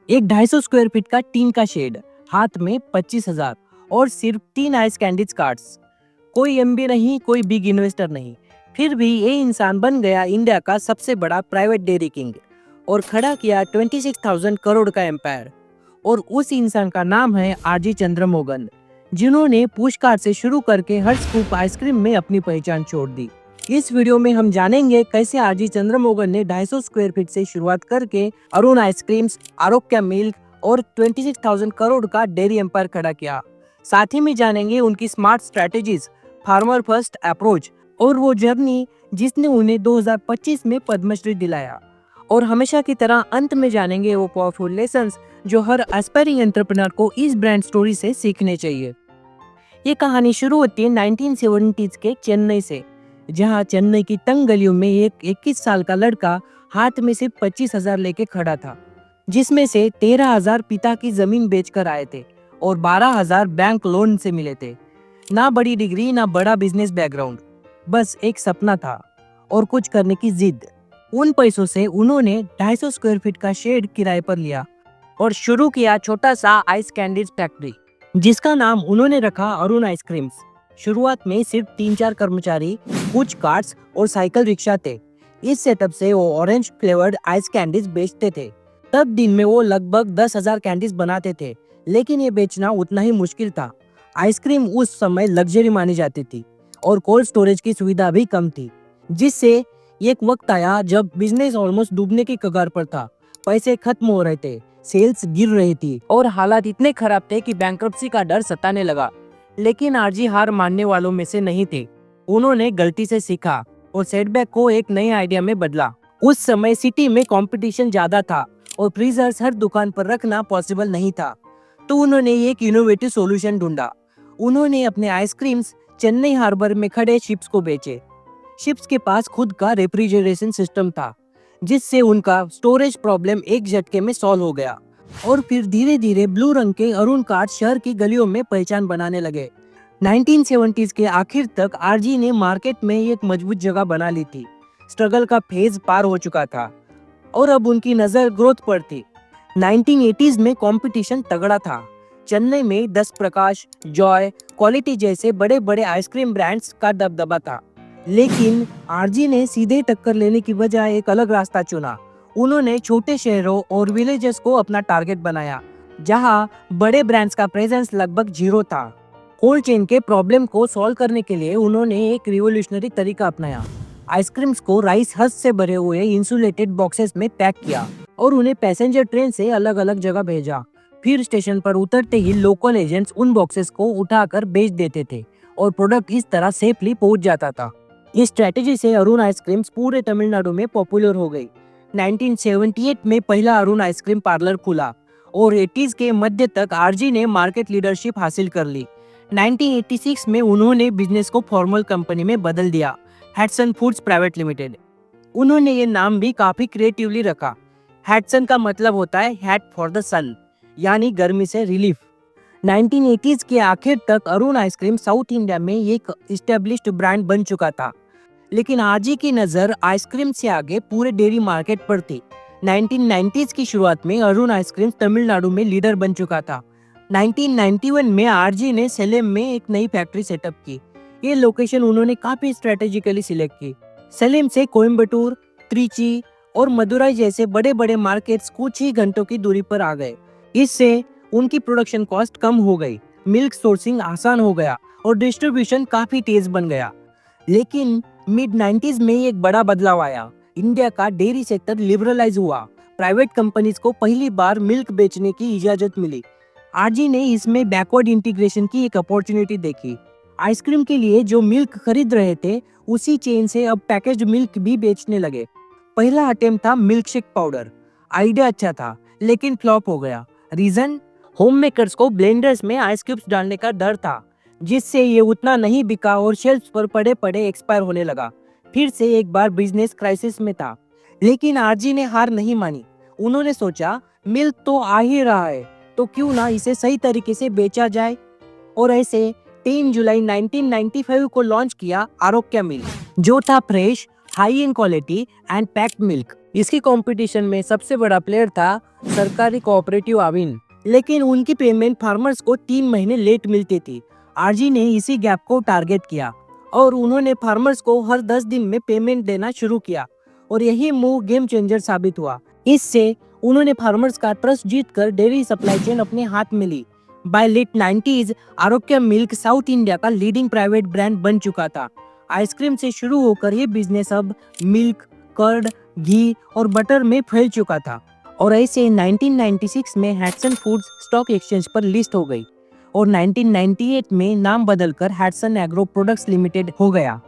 एक 250 square feet का tin का शेड, हाथ में 25,000 और सिर्फ 3 आइस कैंडीज कार्ड्स। कोई एमबी नहीं, कोई बिग इन्वेस्टर नहीं, फिर भी ये इंसान बन गया इंडिया का सबसे बड़ा प्राइवेट डेयरी किंग और खड़ा किया 26,000 करोड़ का एम्पायर। और उस इंसान का नाम है आरजी चंद्रमोहन, जिन्होंने पुश कार्ट से शुरू करके हर स्कूप आइसक्रीम में अपनी पहचान छोड़ दी। इस वीडियो में हम जानेंगे कैसे आरजी चंद्रमोहन ने 250 स्क्वायर फीट से शुरुआत करके अरुण आइसक्रीम्स, आरोग्य मिल्क और 26,000 करोड़ का डेयरी एम्पायर खड़ा किया। साथ ही में जानेंगे उनकी smart strategies, farmer first approach और वो जर्नी जिसने उन्हें 2025 में पद्मश्री दिलाया। और हमेशा की तरह अंत में जानेंगे वो पावरफुल लेसन्स जो हर एस्पायरिंग एंटरप्रेन्योर को इस ब्रांड स्टोरी से सीखने चाहिए। ये कहानी शुरू होती है 1970s के चेन्नई से, जहां चेन्नई की तंग गलियों में एक 21 साल का लड़का हाथ में सिर्फ 25,000 लेके खड़ा था, जिसमें से 13,000 पिता की जमीन बेचकर आए थे और 12,000 बैंक लोन से मिले थे। ना बड़ी डिग्री, ना बड़ा बिजनेस बैकग्राउंड, बस एक सपना था और कुछ करने की जिद। उन पैसों से उन्होंने 250 स्क्वायर फीट का शेड किराए पर लिया और शुरू किया छोटा सा आइस कैंडीज फैक्ट्री, जिसका नाम उन्होंने रखा अरुण आइसक्रीम्स। शुरुआत में सिर्फ 3-4 कर्मचारी, कुछ कार्ट्स और साइकिल रिक्शा थे। इस सेटअप से वो ऑरेंज फ्लेवर्ड आइस कैंडीज बेचते थे। तब दिन में वो लगभग 10,000 कैंडीज बनाते थे, लेकिन ये बेचना उतना ही मुश्किल था। आइसक्रीम उस समय लग्जरी मानी जाती थी और कोल्ड स्टोरेज की सुविधा भी कम थी, जिससे एक वक्त आया जब बिजनेस ऑलमोस्ट डूबने की कगार पर था। पैसे खत्म हो रहे थे, सेल्स गिर रही थी और हालात इतने खराब थे कि बैंक्रप्सी का डर सताने लगा। लेकिन आरजी हार मानने वालों में से नहीं थे। उन्होंने गलती से सीखा और सेटबैक को एक नए आइडिया में बदला। उस समय सिटी में कंपटीशन ज्यादा था और फ्रीजर्स हर दुकान पर रखना पॉसिबल नहीं था, तो उन्होंने एक इनोवेटिव सॉल्यूशन ढूंढा। उन्होंने अपने आइसक्रीम्स चेन्नई हार्बर में खड़े शिप्स को बेचे। शिप्स के पास खुद का रेफ्रिजरेशन सिस्टम था, जिससे उनका स्टोरेज प्रॉब्लम एक झटके में सॉल्व हो गया। और फिर धीरे धीरे ब्लू रंग के अरुण कार्ट शहर की गलियों में पहचान बनाने लगे। 1970s के आखिर तक आरजी ने मार्केट में एक मजबूत जगह बना ली थी। स्ट्रगल का फेज पार हो चुका था और अब उनकी नजर ग्रोथ पर थी। 1980s में कंपटीशन तगड़ा था। चेन्नई में 10 प्रकाश, जॉय, क्वालिटी जैसे बड़े बड़े आइसक्रीम ब्रांड्स का दबदबा था। लेकिन आरजी ने सीधे टक्कर लेने की बजाय एक अलग रास्ता चुना। उन्होंने छोटे शहरों और विलेजेस को अपना टारगेट बनाया, जहां बड़े ब्रांड्स का प्रेजेंस लगभग जीरो था। कोल्ड चेन के प्रॉब्लम को सॉल्व करने के लिए उन्होंने एक रिवोल्यूशनरी तरीका अपनाया। आइसक्रीम्स को राइस हस्क से भरे हुए इंसुलेटेड बॉक्सेस में पैक किया और उन्हें पैसेंजर ट्रेन से अलग अलग जगह भेजा। फिर स्टेशन पर उतरते ही लोकल एजेंट्स उन बॉक्सेस को उठाकर बेच देते थे और प्रोडक्ट इस तरह सेफली पहुंच जाता था। इस स्ट्रेटेजी से अरुण आइसक्रीम्स पूरे तमिलनाडु में पॉपुलर हो गई। 1978 में पहला अरुण आइसक्रीम पार्लर खुला और 80s के मध्य तक आरजी ने मार्केट लीडरशिप हासिल कर ली। 1986 में उन्होंने बिजनेस को फॉर्मल कंपनी में बदल दिया, हैटसन फूड्स प्राइवेट लिमिटेड। उन्होंने ये नाम भी काफी क्रिएटिवली रखा। हैटसन का मतलब होता है हैट फॉर द सन, यानी गर्मी से रिलीफ। 1980s के आखिर तक अरुण आइसक्रीम साउथ इंडिया में एक एस्टेब्लिश्ड ब्रांड बन चुका था, लेकिन आरजी की नजर आइसक्रीम से आगे पूरे डेयरी मार्केट पर थी। 1990s की शुरुआत में अरुण आइसक्रीम तमिलनाडु में लीडर बन चुका था। 1991 में आरजी ने सेलेम में एक नई फैक्ट्री सेटअप की। ये लोकेशन उन्होंने काफी स्ट्रेटेजिकली सिलेक्ट की। सेलेम से कोयम्बटूर, त्रिची और मदुराई जैसे बड़े बड़े मार्केट्स कुछ ही घंटों की दूरी पर आ गए। इससे उनकी प्रोडक्शन कॉस्ट कम हो गई, मिल्क सोर्सिंग आसान हो गया और डिस्ट्रीब्यूशन काफी तेज बन गया। लेकिन मिड 90s में एक बड़ा बदलाव आया। इंडिया का डेयरी सेक्टर लिबरलाइज हुआ। प्राइवेट कंपनीज को पहली बार मिल्क बेचने की इजाजत मिली। आरजी ने इसमें बैकवर्ड इंटीग्रेशन की एक अपॉर्चुनिटी देखी। आइसक्रीम के लिए जो मिल्क खरीद रहे थे, उसी चेन से अब पैकेज्ड मिल्क भी बेचने लगे। पहला अटेम्प्ट था मिल्क शेक पाउडर। आइडिया अच्छा था, लेकिन फ्लॉप हो गया। रीजन, होम मेकर्स को ब्लेंडर्स में आइस क्यूब्स डालने का डर था, जिससे ये उतना नहीं बिका और शेल्फ्स पर पड़े पड़े एक्सपायर होने लगा। फिर से एक बार बिजनेस क्राइसिस में था, लेकिन आरजी ने हार नहीं मानी। उन्होंने सोचा मिल्क तो आ ही रहा है, तो क्यों ना इसे सही तरीके से बेचा जाए। और ऐसे 3 जुलाई 1995 को लॉन्च किया आरोग्य मिल्क, जो था fresh, high in quality and packed milk. इसकी कंपटीशन में सबसे बड़ा प्लेयर था सरकारी कोऑपरेटिव आविन, लेकिन उनकी पेमेंट फार्मर्स को 3 महीने लेट मिलती थी। आरजी ने इसी गैप को टारगेट किया और उन्होंने फार्मर्स को हर 10 दिन में पेमेंट देना शुरू किया और यही मूव गेम चेंजर साबित हुआ। इससे उन्होंने फार्मर्स का ट्रस्ट जीतकर डेयरी सप्लाई चेन अपने हाथ में ली। बाय लेट 90s आरोग्य मिल्क साउथ इंडिया का लीडिंग प्राइवेट ब्रांड बन चुका था। आइसक्रीम से शुरू होकर ये बिजनेस अब मिल्क, कर्ड, घी और बटर में फैल चुका था और ऐसे 1996 में हैटसन फूड्स स्टॉक एक्सचेंज पर लिस्ट हो गई और 1998 में नाम बदलकर हैटसन एग्रो प्रोडक्ट्स लिमिटेड हो गया।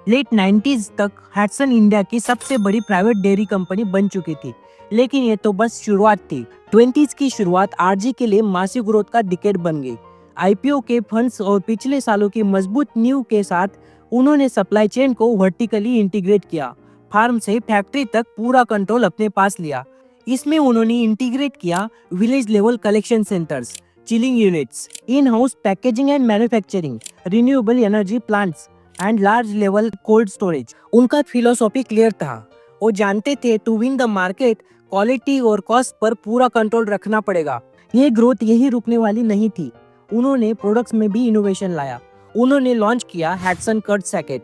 लेट 90s तक हैटसन इंडिया की सबसे बड़ी प्राइवेट डेयरी कंपनी बन चुकी थी, लेकिन ये तो बस शुरुआत थी। 20s की शुरुआत आरजी के लिए मासिव ग्रोथ का डिकेड बन गई। आईपीओ के फंड्स और पिछले सालों की मजबूत नींव के साथ उन्होंने सप्लाई चेन को वर्टिकली इंटीग्रेट किया। फार्म से फैक्ट्री तक पूरा कंट्रोल अपने पास लिया। इसमें उन्होंने इंटीग्रेट किया village level collection centres, chilling units, in house packaging and manufacturing, renewable energy plants and large level cold storage. उनका फिलोसॉफी क्लियर था। वो जानते थे to win the market quality और कॉस्ट पर पूरा कंट्रोल रखना पड़ेगा। ये ग्रोथ यही रुकने वाली नहीं थी। उन्होंने प्रोडक्ट्स में भी इनोवेशन लाया। उन्होंने लॉन्च किया Hatsun curd sachet,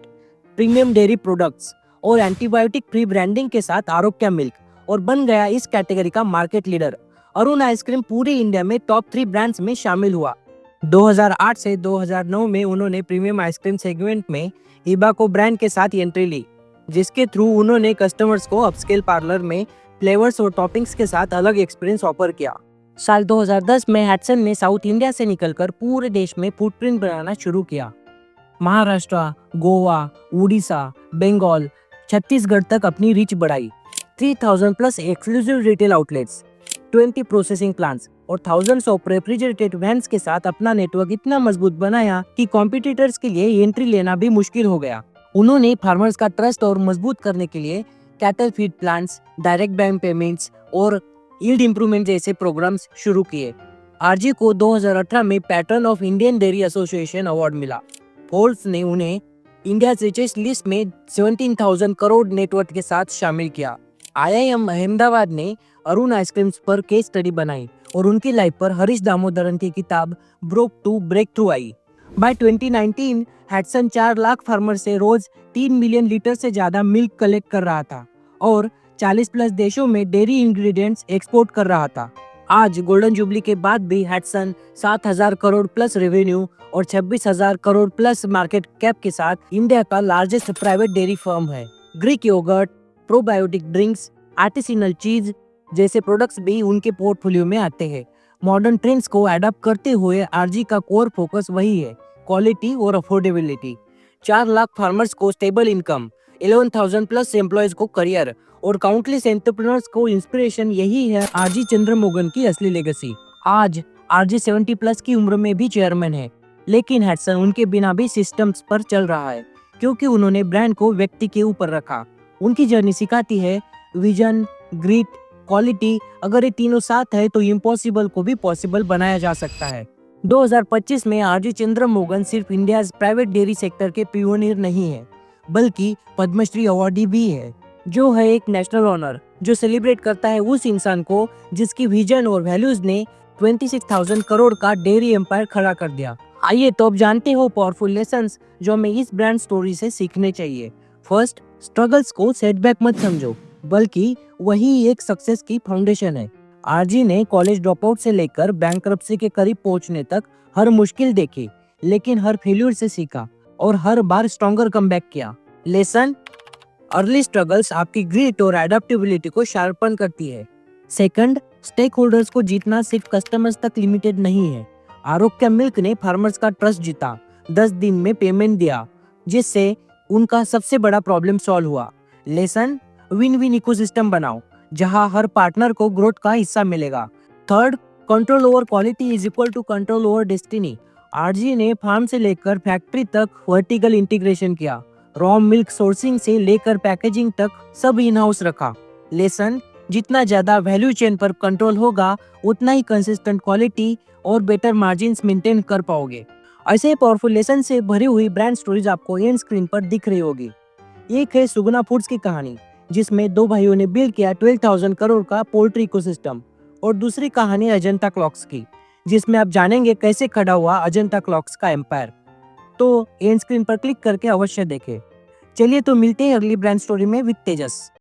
premium dairy products और एंटीबायोटिक फ्री ब्रांडिंग के साथ आरोग्य मिल्क और बन गया इस कैटेगरी का मार्केट लीडर। अरुण आइसक्रीम पूरे इंडिया में टॉप 3 ब्रांड्स में शामिल हुआ। 2008 से 2009 में उन्होंने प्रीमियम आइसक्रीम सेगमेंट में इबाको ब्रांड के साथ एंट्री ली, जिसके थ्रू उन्होंने कस्टमर्स को अपस्केल पार्लर में फ्लेवर्स और टॉपिंग्स के साथ अलग एक्सपीरियंस ऑफर किया। साल 2010 में हैटसन ने साउथ इंडिया से निकलकर पूरे देश में फुटप्रिंट बनाना शुरू किया। महाराष्ट्र, गोवा, उड़ीसा, बंगाल, छत्तीसगढ़ तक अपनी रीच बढ़ाई। 3000 plus exclusive retail outlets, 20 processing plants और थाउजेंड्स ऑफ रेफ्रिजरेटेड वैन्स के साथ अपना नेटवर्क इतना मजबूत बनाया कि कॉम्पिटिटर्स के लिए एंट्री लेना भी मुश्किल हो गया। उन्होंने फार्मर्स का ट्रस्ट और मजबूत करने के लिए cattle feed plants, direct bank payments और यील्ड इंप्रूवमेंट जैसे प्रोग्राम्स शुरू किए। आरजी को 2018 में pattern of Indian dairy association award मिला। फोर्ब्स ने उन्हें इंडिया रिचेस्ट लिस्ट में 17,000 करोड़ नेटवर्थ के साथ शामिल किया। IIM अहमदाबाद ने अरुण आइसक्रीम्स पर केस स्टडी बनाई और उनकी लाइफ पर हरीश दामोदरन की किताब ब्रोक टू ब्रेक थ्रू आई। बाय 2019 हैटसन 4 लाख फार्मर से रोज 3 मिलियन लीटर से ज्यादा मिल्क कलेक्ट कर रहा था और 40 प्लस देशों में डेयरी इंग्रेडिएंट्स एक्सपोर्ट कर रहा था। आज गोल्डन जुबली के बाद भी हैटसन 7,000 करोड़ प्लस रेवेन्यू और 26,000 करोड़ प्लस मार्केट कैप के साथ इंडिया का लार्जेस्ट प्राइवेट डेयरी फर्म है। ग्रीक योगर्ट, प्रोबायोटिक ड्रिंक्स, आर्टिसिनल चीज जैसे प्रोडक्ट्स भी उनके पोर्टफोलियो में आते हैं। मॉडर्न ट्रेंड्स को अडॉप्ट करते हुए आरजी का कोर फोकस वही है, क्वालिटी और अफोर्डेबिलिटी। 4 लाख फार्मर्स को स्टेबल इनकम, 11,000 प्लस एम्प्लॉयज को करियर और काउंटलेस एंटरप्रेन्योर्स को इंस्पिरेशन, यही है आरजी चंद्रमोहन की असली लेगेसी। आज आरजी 70 प्लस की उम्र में भी चेयरमैन है, लेकिन हैटसन उनके बिना भी सिस्टम्स पर चल रहा है क्योंकि उन्होंने ब्रांड को व्यक्ति के ऊपर रखा। उनकी जर्नी सिखाती है विजन, ग्रिट, क्वालिटी। अगर ये तीनों साथ है तो इम्पॉसिबल को भी पॉसिबल बनाया जा सकता है। 2025 में आरजी चंद्रमोहन सिर्फ इंडिया प्राइवेट डेयरी सेक्टर के पियोनियर नहीं है, बल्कि पद्मश्री अवार्डी भी है, जो है एक नेशनल ऑनर जो सेलिब्रेट करता है उस इंसान को जिसकी विजन और वैल्यूज ने 26,000 करोड़ का डेयरी एम्पायर खड़ा कर दिया। आइए तो अब जानते हो पावरफुल लेसन्स जो हमें इस ब्रांड स्टोरी से सीखने चाहिए। फर्स्ट, स्ट्रगल्स को सेटबैक मत समझो, बल्कि वही एक सक्सेस की फाउंडेशन है। आरजी ने कॉलेज ड्रॉपआउट से लेकर बैंकरप्सी के करीब पहुंचने तक हर मुश्किल देखी, लेकिन हर फेल्यूर से सीखा और हर बार स्ट्रॉन्गर कमबैक किया। लेसन, अर्ली स्ट्रगल्स आपकी ग्रिट और एडेप्टेबिलिटी को शार्पन करती है। सेकंड, स्टेक होल्डर्स को जीतना सिर्फ कस्टमर्स तक लिमिटेड नहीं है। आरोग्य मिल्क ने फार्मर्स का ट्रस्ट जीता, 10 दिन में पेमेंट दिया, जिससे उनका सबसे बड़ा प्रॉब्लम सॉल्व हुआ। लेसन, विन विन इकोसिस्टम बनाओ जहां हर पार्टनर को ग्रोथ का हिस्सा मिलेगा। Third, control over quality is equal to control over destiny. R G ने फार्म से लेकर फैक्ट्री तक वर्टिकल इंटीग्रेशन किया, रॉ मिल्क सोर्सिंग से लेकर पैकेजिंग तक सब इन हाउस रखा। लेसन, जितना ज्यादा वैल्यू चेन पर कंट्रोल होगा उतना ही कंसिस्टेंट क्वालिटी और बेटर मार्जिन मेंटेन कर पाओगे। ऐसे पावरफुल लेसन से भरी हुई ब्रांड स्टोरीज आपको एंड स्क्रीन पर दिख रही होगी। एक है सुगुना फूड्स की कहानी, जिसमें दो भाइयों ने बिल्ड किया 12,000 करोड़ का पोल्ट्री इकोसिस्टम। और दूसरी कहानी अजंता क्लॉक्स की, जिसमें आप जानेंगे कैसे खड़ा हुआ अजंता क्लॉक्स का एम्पायर। तो एंड स्क्रीन पर क्लिक करके अवश्य देखें। चलिए तो मिलते हैं अगली ब्रांड स्टोरी में विद तेजस।